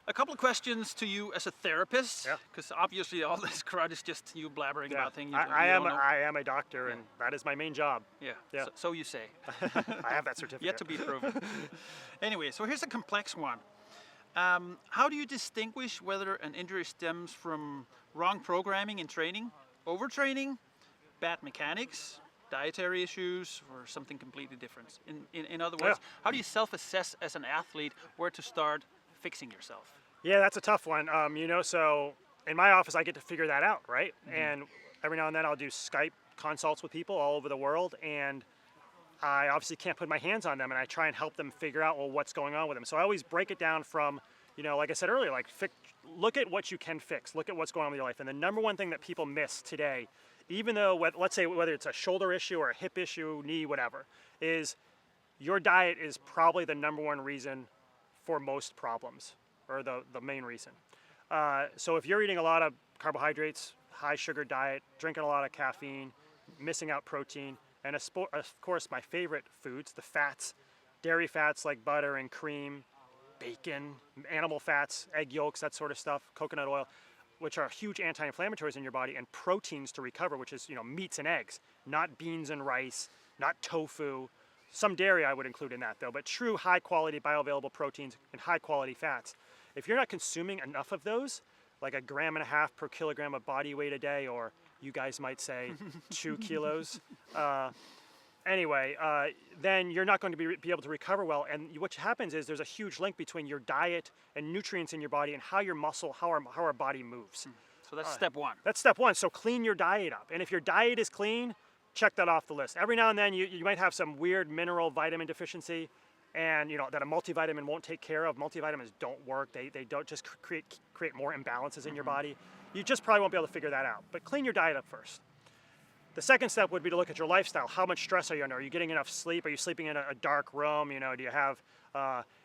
A couple of questions to you as a therapist, Yeah. because obviously all this crowd is just you blabbering Yeah. about things you, I you am don't know. I am a doctor, Yeah. and that is my main job. Yeah, Yeah. so you say. I have that Yet certificate. to be proven. Anyway, so here's a complex one. How do you distinguish whether an injury stems from wrong programming and training, overtraining, bad mechanics, dietary issues, or something completely different? In other words, Yeah. how do you self-assess as an athlete where to start fixing yourself? Yeah, that's a tough one. So in my office, I get to figure that out, right? And every now and then, I'll do Skype consults with people all over the world, and I obviously can't put my hands on them, and I try and help them figure out, well, what's going on with them. So I always break it down from, like I said earlier, like look at what you can fix, look at what's going on with your life. And the number one thing that people miss today, even though, let's say whether it's a shoulder issue or a hip issue, knee, whatever, is your diet is probably the number one reason for most problems, or the main reason. So if you're eating a lot of carbohydrates, high sugar diet, drinking a lot of caffeine, missing out protein, and of course my favorite foods, the fats, dairy fats like butter and cream, bacon, animal fats, egg yolks, that sort of stuff, coconut oil, which are huge anti-inflammatories in your body, and proteins to recover, which is meats and eggs, not beans and rice, not tofu. Some dairy I would include in that though, but true high quality bioavailable proteins and high quality fats. If you're not consuming enough of those, like 1.5 grams per kilogram of body weight a day, or you guys might say 2 kilos, then you're not going to be able to recover well. And what happens is there's a huge link between your diet and nutrients in your body and how your muscle, how our body moves. So that's step one. That's step one. So clean your diet up. And if your diet is clean, check that off the list. Every now and then you might have some weird mineral vitamin deficiency, and that a multivitamin won't take care of. Multivitamins don't work. They don't, just create more imbalances in your body. You just probably won't be able to figure that out. But clean your diet up first. The second step would be to look at your lifestyle. How much stress are you under? Are you getting enough sleep? Are you sleeping in a dark room? Do you have,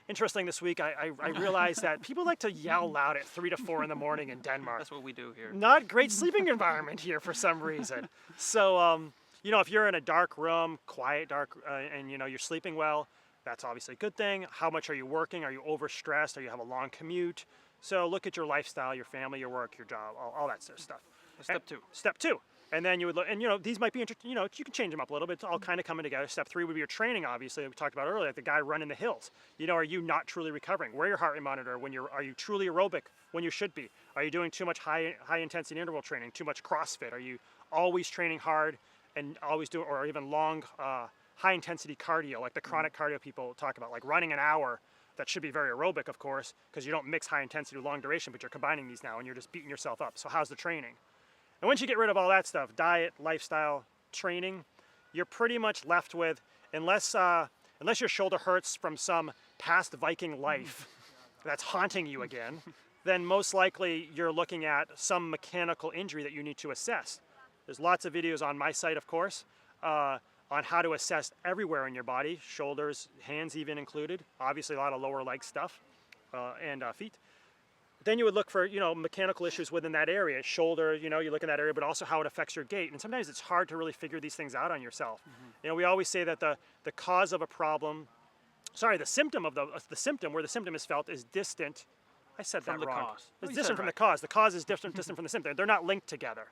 interesting this week, I realized that people like to yell loud at 3 to 4 in the morning in Denmark. That's what we do here. Not great sleeping environment here for some reason. So, if you're in a dark room, quiet, dark, and you're sleeping well, that's obviously a good thing. How much are you working? Are you overstressed? Or you have a long commute? So look at your lifestyle, your family, your work, your job, all that sort of stuff. Step two. Step two. And then you would look, and these might be interesting, you can change them up a little bit. It's all kind of coming together. Step three would be your training, obviously, we talked about earlier, like the guy running the hills. Are you not truly recovering? Wear your heart rate monitor are you truly aerobic when you should be? Are you doing too much high intensity interval training, too much CrossFit? Are you always training hard and always doing, or even long, high intensity cardio, like the chronic cardio people talk about, like running an hour? That should be very aerobic, of course, because you don't mix high intensity with long duration, but you're combining these now and you're just beating yourself up. So how's the training? And once you get rid of all that stuff, diet, lifestyle, training, you're pretty much left with, unless your shoulder hurts from some past Viking life that's haunting you again, then most likely you're looking at some mechanical injury that you need to assess. There's lots of videos on my site, of course, on how to assess everywhere in your body, shoulders, hands even included, obviously a lot of lower leg stuff, and feet. Then you would look for, mechanical issues within that area, shoulder, you look in that area, but also how it affects your gait. And sometimes it's hard to really figure these things out on yourself. We always say that the cause of a problem, the symptom where the symptom is felt is distant. I said that wrong. From the cause. It's distant from the cause. The cause is distant from the symptom. They're not linked together.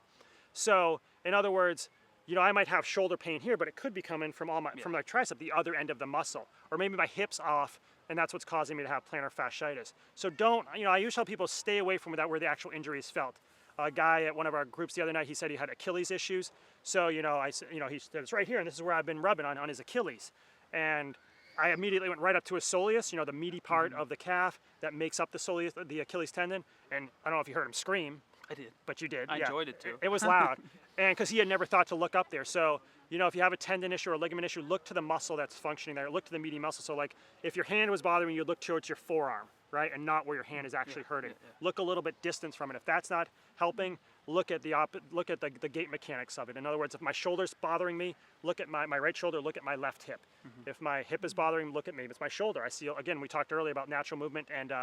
So, in other words, I might have shoulder pain here, but it could be coming from from my tricep, the other end of the muscle, or maybe my hip's off, and that's what's causing me to have plantar fasciitis. So don't, I usually tell people stay away from that where the actual injury is felt. A guy at one of our groups the other night, he said he had Achilles issues. So, I said, he said, it's right here, and this is where I've been rubbing on his Achilles. And I immediately went right up to his soleus, the meaty part of the calf that makes up the soleus, the Achilles tendon. And I don't know if you heard him scream. I did. But you did. I enjoyed it too. It was loud. And because he had never thought to look up there. So, if you have a tendon issue or a ligament issue, look to the muscle that's functioning there. Look to the meaty muscle. So like if your hand was bothering you, look towards your forearm, right? And not where your hand is actually hurting. Look a little bit distance from it. If that's not helping, look at the gait mechanics of it. In other words, if my shoulder's bothering me, look at my right shoulder, look at my left hip. If my hip is bothering me, look at maybe it's my shoulder. I see, again, we talked earlier about natural movement and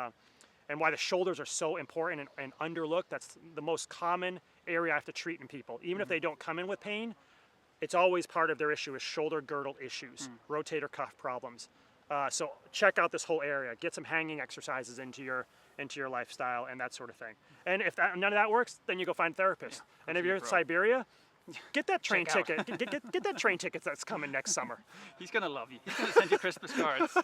why the shoulders are so important and underlooked. That's the most common area I have to treat in people. Even if they don't come in with pain, it's always part of their issue is shoulder girdle issues, rotator cuff problems. So check out this whole area. Get some hanging exercises into your lifestyle and that sort of thing. And if none of that works, then you go find a therapist. And if you're in Siberia, get that train Check out. ticket. Get that train ticket that's coming next summer. He's gonna love you. He's gonna send you Christmas cards.